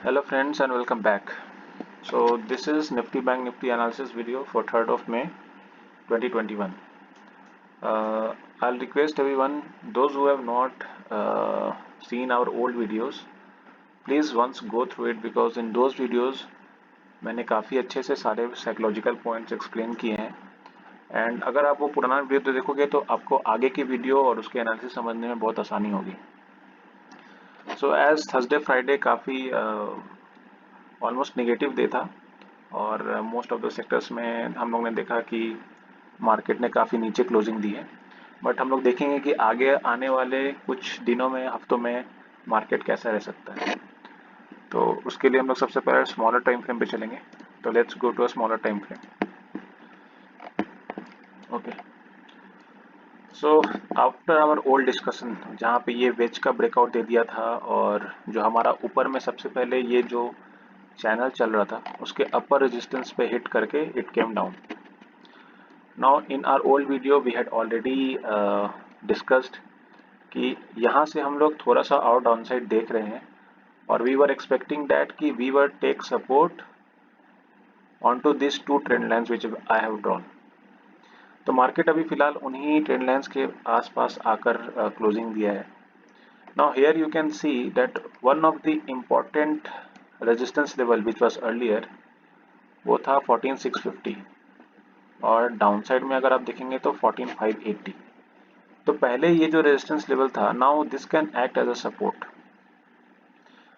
Hello friends and welcome back. So this is Nifty Bank Nifty analysis video for 3rd of May 2021. I'll request everyone, those who have not seen our old videos, please once go through it because in those videos मैंने काफ़ी अच्छे से सारे psychological points explain किए हैं and अगर आप वो पुराना वीडियो देखोगे तो आपको आगे की वीडियो और उसके एनालिसिस समझने में बहुत आसानी होगी. सो एज थर्सडे फ्राइडे काफ़ी ऑलमोस्ट नेगेटिव डे था और मोस्ट ऑफ द सेक्टर्स में हम लोग ने देखा कि मार्केट ने काफ़ी नीचे क्लोजिंग दी है. बट हम लोग देखेंगे कि आगे आने वाले कुछ दिनों में हफ्तों में मार्केट कैसा रह सकता है. तो उसके लिए हम लोग सबसे पहले स्मॉलर टाइम फ्रेम पे चलेंगे. तो let's go to a smaller time frame. Okay, so after our old discussion जहाँ पे ये वेज का ब्रेकआउट दे दिया था और जो हमारा ऊपर में सबसे पहले ये जो चैनल चल रहा था उसके अपर रेजिस्टेंस पे हिट करके it came down. Now in our old video we had already discussed कि यहाँ से हम लोग थोड़ा सा और डाउन साइड देख रहे हैं और वी वर एक्सपेक्टिंग दैट कि we were take support on to this two trend lines which I have drawn. तो मार्केट अभी फिलहाल उन्हीं ट्रेंड लाइन्स के आसपास आकर क्लोजिंग दिया है. Now here you can see that one of the important resistance level which was earlier वो था 14650 और डाउन साइड में अगर आप देखेंगे तो 14580. तो पहले ये जो रेजिस्टेंस लेवल था now this can act as a support.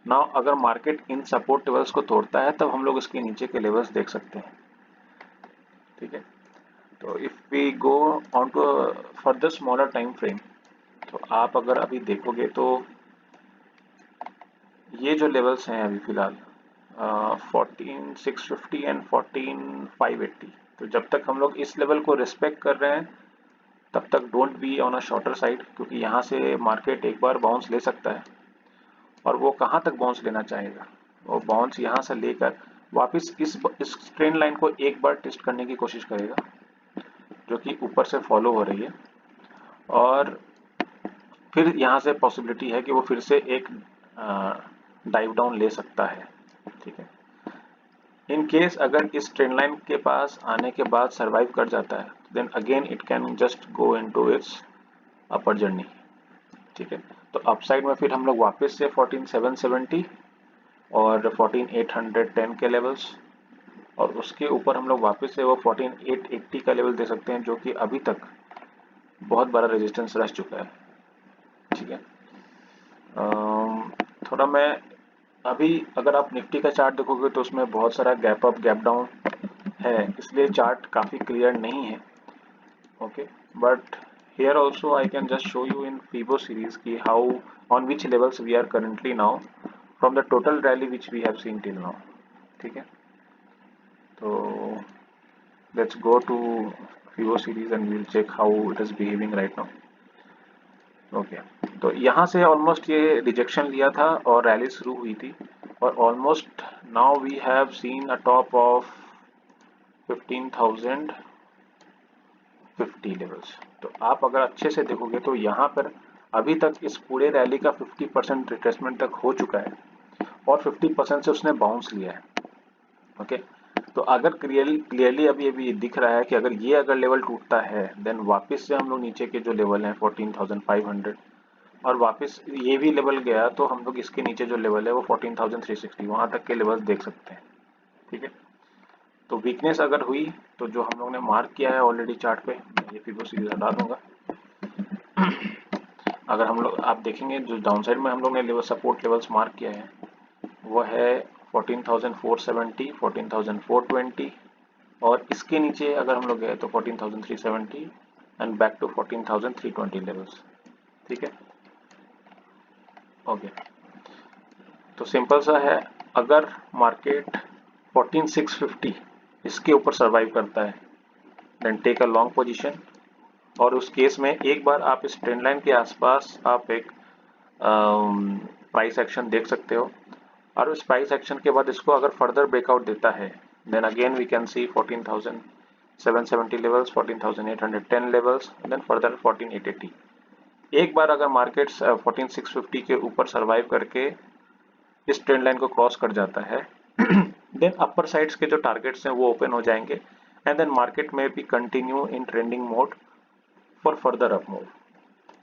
Now अगर मार्केट इन सपोर्ट लेवल्स को तोड़ता है तब हम लोग इसके नीचे के लेवल्स देख सकते हैं. ठीक है, तो if we go on to further smaller time frame तो आप अगर अभी देखोगे तो ये जो लेवल्स हैं अभी फिलहाल 14650 एंड 14580. तो जब तक हम लोग इस लेवल को रिस्पेक्ट कर रहे हैं तब तक don't be on a shorter side क्योंकि यहाँ से मार्केट एक बार बाउंस ले सकता है. और वो कहाँ तक बाउंस लेना चाहेगा, वो बाउंस यहाँ से लेकर वापस इस ट्रेंड लाइन को एक बार टेस्ट करने की कोशिश करेगा जो कि ऊपर से फॉलो हो रही है और फिर यहाँ से पॉसिबिलिटी है कि वो फिर से एक डाइव डाउन ले सकता है. ठीक है, इन केस अगर इस ट्रेंड लाइन के पास आने के बाद सरवाइव कर जाता है then again it can just go into its upper journey. ठीक है, तो अपसाइड में फिर हम लोग वापस से 14770 और 14810 के लेवल्स और उसके ऊपर हम लोग वापस से वो 14880 का लेवल दे सकते हैं जो कि अभी तक बहुत बड़ा रेजिस्टेंस रह चुका है. ठीक है, थोड़ा मैं अभी अगर आप निफ्टी का चार्ट देखोगे तो उसमें बहुत सारा गैप अप गैप डाउन है इसलिए चार्ट काफ़ी क्लियर नहीं है. Okay, but here also I can just show you in FIBO series ki how on which levels we are currently now from the total rally which we have seen till now. ठीक है, तो let's go to FIBO series and we'll check how it is behaving right now. Okay, तो यहाँ से almost ये rejection लिया था और रैली शुरू हुई थी और almost now we have seen a top of 15,050 levels. तो आप अगर अच्छे से देखोगे तो यहाँ पर अभी तक इस पूरे रैली का 50% रिट्रेसमेंट तक हो चुका है और 50% से उसने बाउंस लिया है. ओके, तो अगर क्लियरली अभी दिख रहा है कि अगर ये अगर लेवल टूटता है देन वापस से हम लोग नीचे के जो लेवल हैं 14,500 और वापस ये भी लेवल गया तो हम लोग इसके नीचे जो लेवल है वो 14,360 वहाँ तक के लेवल देख सकते हैं. ठीक है, तो वीकनेस अगर हुई तो जो हम लोग ने मार्क किया है ऑलरेडी चार्ट पे मैं ये फिबो सीरीज हटा दूंगा. अगर हम लोग आप देखेंगे जो डाउन साइड में हम लोग ने लेवल सपोर्ट लेवल्स मार्क किया है वो है 14,470 14,420 और इसके नीचे अगर हम लोग गए तो 14,370 एंड बैक टू 14,320 लेवल्स. ठीक है, ओके, तो सिंपल सा है अगर मार्केट 14,650 इसके ऊपर सरवाइव करता है then take a long position और उस केस में एक बार आप इस ट्रेंड लाइन के आसपास आप एक प्राइस एक्शन देख सकते हो और उस प्राइस एक्शन के बाद इसको अगर फर्दर ब्रेकआउट देता है then again we can see 14,770 levels 14,810 levels then further 14,880. एक बार अगर मार्केट्स 14,650 के ऊपर सरवाइव करके इस ट्रेंड लाइन को क्रॉस कर जाता है देन अपर साइड्स के जो टारगेट्स हैं वो ओपन हो जाएंगे एंड देन मार्केट में भी continue in trending mode for further up move.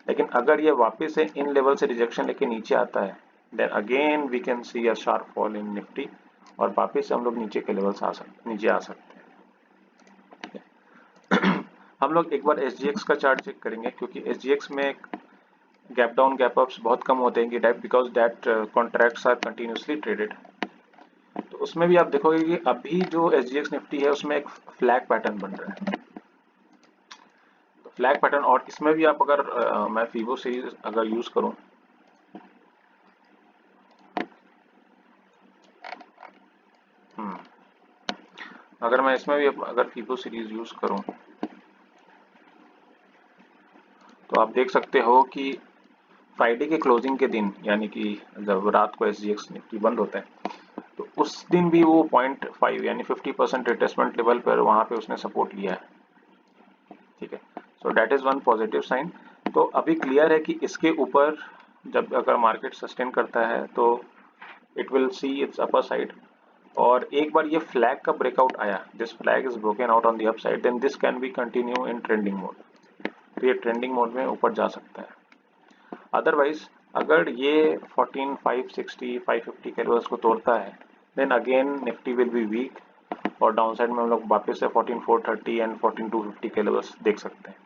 लेकिन अगर ये वापस से इन लेवल से रिजेक्शन लेके नीचे आता है then again we can see a sharp fall in Nifty और वापस से हम लोग नीचे के लेवल से नीचे आ सकते हैं। हम लोग एक बार SGX का चार्ट चेक करेंगे क्योंकि SGX में गैप डाउन गैप अप्स बहुत कम होते हैं कि because that contracts are continuously traded. तो उसमें भी आप देखोगे कि अभी जो SGX निफ्टी है उसमें एक फ्लैग पैटर्न बन रहा है। तो फ्लैग पैटर्न और इसमें भी आप अगर मैं फीबो सीरीज अगर यूज करूं अगर मैं इसमें भी अगर फीबो सीरीज यूज करूं तो आप देख सकते हो कि फ्राइडे के क्लोजिंग के दिन यानी कि जब रात को SGX निफ्टी बंद होता है तो उस दिन भी वो 0.5 यानी 50% रिट्रेसमेंट लेवल पर वहां पे उसने सपोर्ट लिया है। ठीक है, so that is one positive sign. तो अभी क्लियर है कि इसके ऊपर जब अगर मार्केट सस्टेन करता है तो it will see its upper side और एक बार ये फ्लैग का ब्रेकआउट आया, this flag is broken out on the up side then this can be continue in trending mode. तो ये ट्रेंडिंग मोड में ऊपर जा सकता है। अदरवाइज अगर ये 14,560 550 के लेवल्स को तोड़ता है then again Nifty will be weak और डाउनसाइड में हम लोग वापस से 14,430 एंड 14,250 के लेवल्स देख सकते हैं।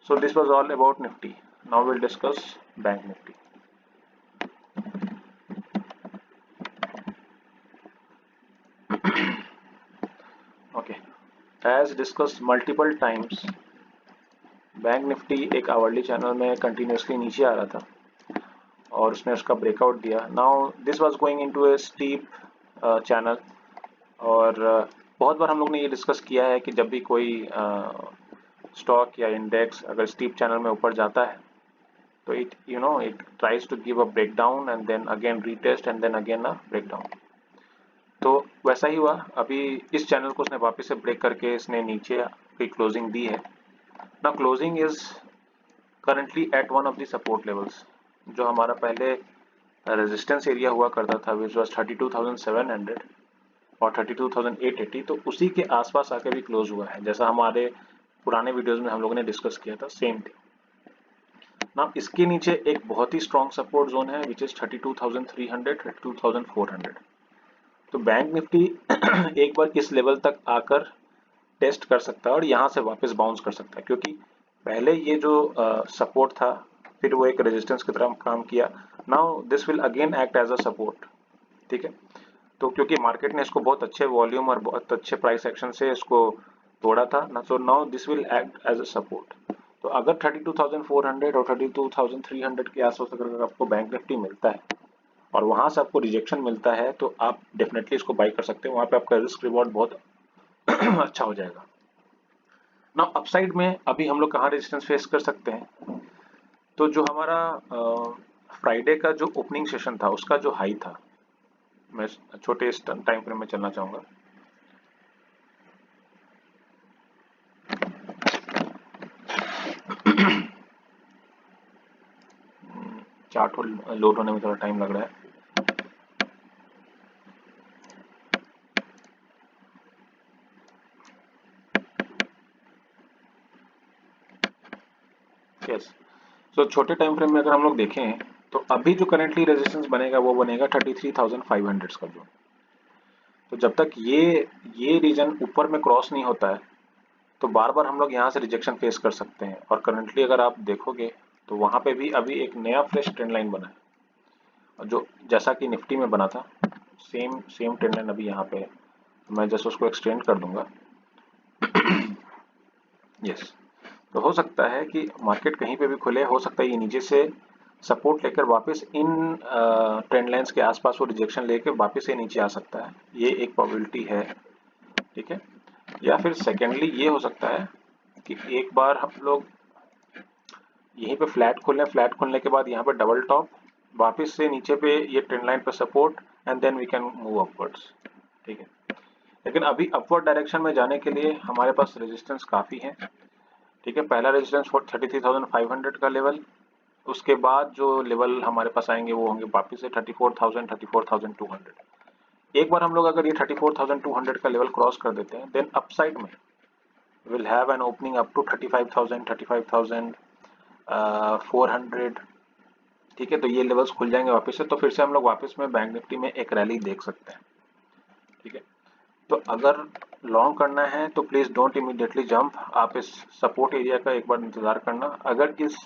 So this was all about Nifty. Now will discuss Bank Nifty. Okay, as discussed multiple times Bank Nifty एक आवरली चैनल में कंटिन्यूसली नीचे आ रहा था और उसने उसका ब्रेकआउट दिया। Now this was going into a steep channel और बहुत बार हम लोग ने ये डिस्कस किया है कि जब भी कोई स्टॉक या इंडेक्स अगर स्टीप चैनल में ऊपर जाता है तो it it tries to give a break down and then again retest and then again a break down. तो वैसा ही हुआ, अभी इस चैनल को उसने वापस से ब्रेक करके इसने नीचे की क्लोजिंग दी है। ना closing is currently at one of the support levels जो हमारा पहले रेजिस्टेंस एरिया हुआ करता था विच वाज 32,700 और 32,880, तो उसी के आसपास आके भी क्लोज हुआ है जैसा हमारे पुराने वीडियोस में हम लोगों ने डिस्कस किया था, सेम थिंग। ना इसके नीचे एक बहुत ही स्ट्रॉन्ग सपोर्ट जोन है विच इज 32,300 32,400। तो बैंक निफ्टी एक बार इस लेवल तक आकर टेस्ट कर सकता है और यहाँ से वापस बाउंस कर सकता है क्योंकि पहले ये जो सपोर्ट था फिर वो एक रेजिस्टेंस की तरह काम किया। Now this will again act as a support. ठीक है, तो क्योंकि मार्केट ने इसको बहुत अच्छे वॉल्यूम और बहुत अच्छे प्राइस एक्शन से इसको तोड़ा था ना, so now this will act as a support. तो अगर 32,400 और 32,300 के आसपास अगर आपको बैंक निफ्टी मिलता है और वहां से आपको रिजेक्शन मिलता है तो आप डेफिनेटली इसको बाई कर सकते हैं, वहां पे आपका रिस्क रिवॉर्ड बहुत अच्छा हो जाएगा। ना अपसाइड में अभी हम लोग कहाँ रेजिस्टेंस फेस कर सकते हैं, तो जो हमारा फ्राइडे का जो ओपनिंग सेशन था उसका जो हाई था, मैं छोटे टाइम फ्रेम में चलना चाहूंगा। चार्ट लोड होने में थोड़ा टाइम लग रहा है। यस, तो छोटे टाइम फ्रेम में अगर हम लोग देखें तो अभी जो करेंटली रेजिस्टेंस बनेगा वो बनेगा 33,500 का जोन। तो जब तक ये रीजन ऊपर में क्रॉस नहीं होता है तो बार बार हम लोग यहाँ से रिजेक्शन फेस कर सकते हैं। और करंटली अगर आप देखोगे तो वहां पे भी अभी एक नया फ्रेश ट्रेंड लाइन बना है और जो जैसा कि निफ्टी में बना था सेम ट्रेंड लाइन अभी यहाँ पे है। तो मैं जस्ट उसको एक्सटेंड कर दूंगा। यस, तो हो सकता है कि मार्केट कहीं पे भी खुले, हो सकता है ये नीचे से सपोर्ट लेकर वापस इन ट्रेंड लाइंस के आसपास वो रिजेक्शन लेकर वापस से नीचे आ सकता है, ये एक प्रोबेबिलिटी है। ठीक है, या फिर सेकेंडली ये हो सकता है कि एक बार हम लोग यहीं पे फ्लैट खोलने के बाद यहाँ पे डबल टॉप वापस से नीचे पे ये ट्रेंड लाइन पे support and then we can move upwards. ठीक है, लेकिन अभी अपवर्ड डायरेक्शन में जाने के लिए हमारे पास रेजिस्टेंस काफ़ी है। ठीक है, पहला रेजिस्टेंस 33,500 का लेवल उसके बाद जो लेवल हमारे पास आएंगे वो होंगे वापस से 34,000 34,200। एक बार हम लोग अगर ये 34,200 का लेवल क्रॉस कर देते हैं, देन अपसाइड में will have an opening up to 35,000 35,400। ठीक है, तो ये लेवल्स खुल जाएंगे वापस से, तो फिर से हम लोग वापस में बैंक निफ्टी में एक रैली देख सकते हैं। ठीक है, तो अगर लॉन्ग करना है तो प्लीज डोंट इमीडिएटली जंप, आप इस सपोर्ट एरिया का एक बार इंतजार करना। अगर इस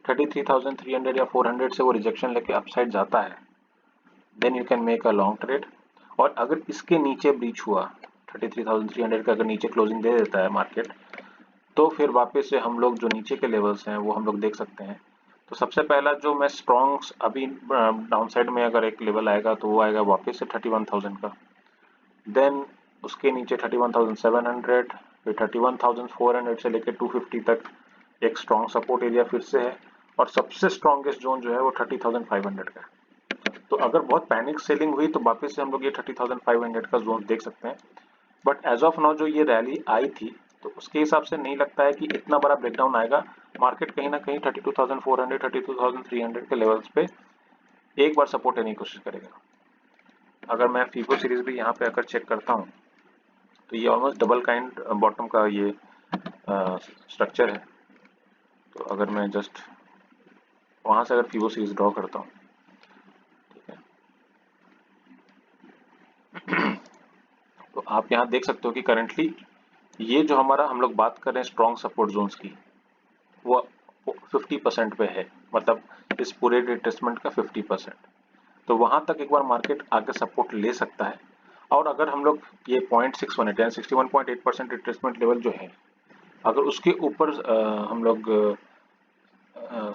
33,300 या 400 से वो रिजेक्शन लेके अपसाइड जाता है, then you can make a long trade. और अगर इसके नीचे ब्रीच हुआ 33,300 का, अगर नीचे क्लोजिंग दे देता है मार्केट, तो फिर वापस से हम लोग जो नीचे के लेवल्स हैं वो हम लोग देख सकते हैं। तो सबसे पहला जो मैं स्ट्रॉन्ग अभी डाउन साइड में अगर एक लेवल आएगा तो वो आएगा वापस से 31,000 का, देन उसके नीचे 31,700, फिर 31,400 से लेकर 250 तक एक स्ट्रॉन्ग सपोर्ट एरिया फिर से है, और सबसे स्ट्रॉन्गेस्ट जोन जो है वो 30,500 का है। तो अगर बहुत पैनिक सेलिंग हुई तो वापस से हम लोग ये 30,500 का जोन देख सकते हैं। बट एज ऑफ नाउ जो ये रैली आई थी, तो उसके हिसाब से नहीं लगता है कि इतना बड़ा ब्रेकडाउन आएगा। मार्केट कहीं ना कहीं 32,400 32,300 के लेवल्स पे एक बार सपोर्ट लेने की कोशिश करेगा। अगर मैं फीबो सीरीज भी यहाँ पे अगर चेक करता हूँ, तो ये ऑलमोस्ट डबल काइंड बॉटम का ये स्ट्रक्चर है। तो अगर मैं जस्ट वहाँ से अगर फीबो सीरीज ड्रॉ करता हूँ, ठीक है, तो आप यहाँ देख सकते हो कि करंटली ये जो हमारा हम लोग बात कर रहे हैं स्ट्रॉन्ग सपोर्ट जोन्स की, वो 50% पे है, मतलब इस पूरे रिट्रेसमेंट का 50%। तो वहां तक एक बार मार्केट आगे सपोर्ट ले सकता है। और अगर हम लोग ये 0.618 यानी 61.8% रिट्रेसमेंट लेवल जो है, अगर उसके ऊपर हम लोग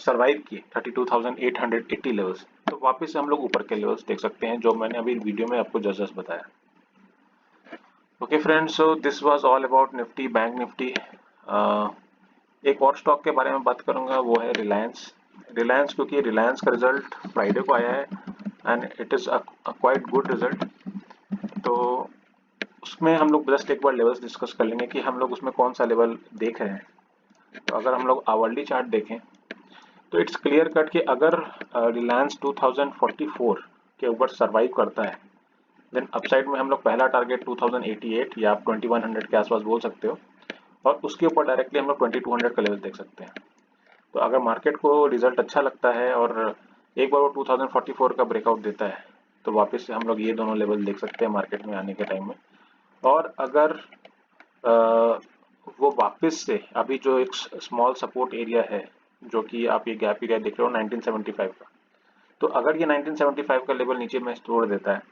सरवाइव किए 32,880 लेवल्स, तो वापस से हम लोग ऊपर के लेवल्स देख सकते हैं, जो मैंने अभी वीडियो में आपको जस्ट बताया। Okay friends, so this was all about Nifty, bank Nifty. एक और स्टॉक के बारे में बात करूंगा, वो है रिलायंस। रिलायंस, क्योंकि रिलायंस का रिजल्ट फ्राइडे को आया है and it is a quite good result. तो उसमें हम लोग जस्ट एक बार लेवल्स डिस्कस कर लेंगे कि हम लोग उसमें कौन सा लेवल देख रहे हैं। तो अगर हम लोग आवरली चार्ट देखें तो इट्स क्लियर कट कि अगर रिलायंस 2044 के ऊपर सरवाइव करता है, देन अपसाइड में हम लोग पहला टारगेट 2088 या आप 2100 के आसपास बोल सकते हो, और उसके ऊपर डायरेक्टली हम लोग 2200 का लेवल देख सकते हैं। तो अगर मार्केट को रिजल्ट अच्छा लगता है और एक बार वो 2044 का ब्रेकआउट देता है, तो वापस से हम लोग ये दोनों लेवल देख सकते हैं मार्केट में आने के टाइम में। और अगर वो वापस से अभी जो एक स्मॉल सपोर्ट एरिया है, जो कि आप ये गैप एरिया देख रहे हो 1975 का, तो अगर ये 1975 का लेवल नीचे में तोड़ देता है,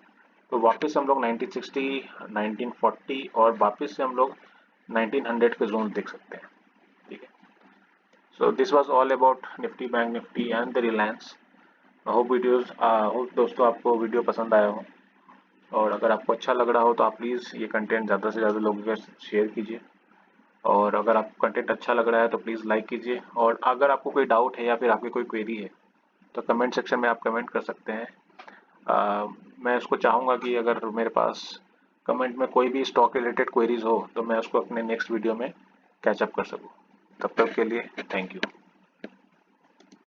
तो वापस हम लोग 1960 1940 और वापस से हम लोग 1900 के जोन देख सकते हैं। ठीक है, सो this was all about Nifty, bank Nifty and the Reliance. Hope दोस्तों आपको वीडियो पसंद आया हो, और अगर आपको अच्छा लग रहा हो तो आप प्लीज़ ये कंटेंट ज़्यादा से ज़्यादा लोगों के साथ शेयर कीजिए। और अगर आपको कंटेंट अच्छा लग रहा है तो प्लीज़ लाइक कीजिए, और अगर आपको कोई डाउट है या फिर आपकी कोई क्वेरी है तो कमेंट सेक्शन में आप कमेंट कर सकते हैं। मैं उसको चाहूँगा कि अगर मेरे पास कमेंट में कोई भी स्टॉक रिलेटेड क्वेरीज हो तो मैं उसको अपने नेक्स्ट वीडियो में कैचअप कर सकूँ। तब तक के लिए थैंक यू।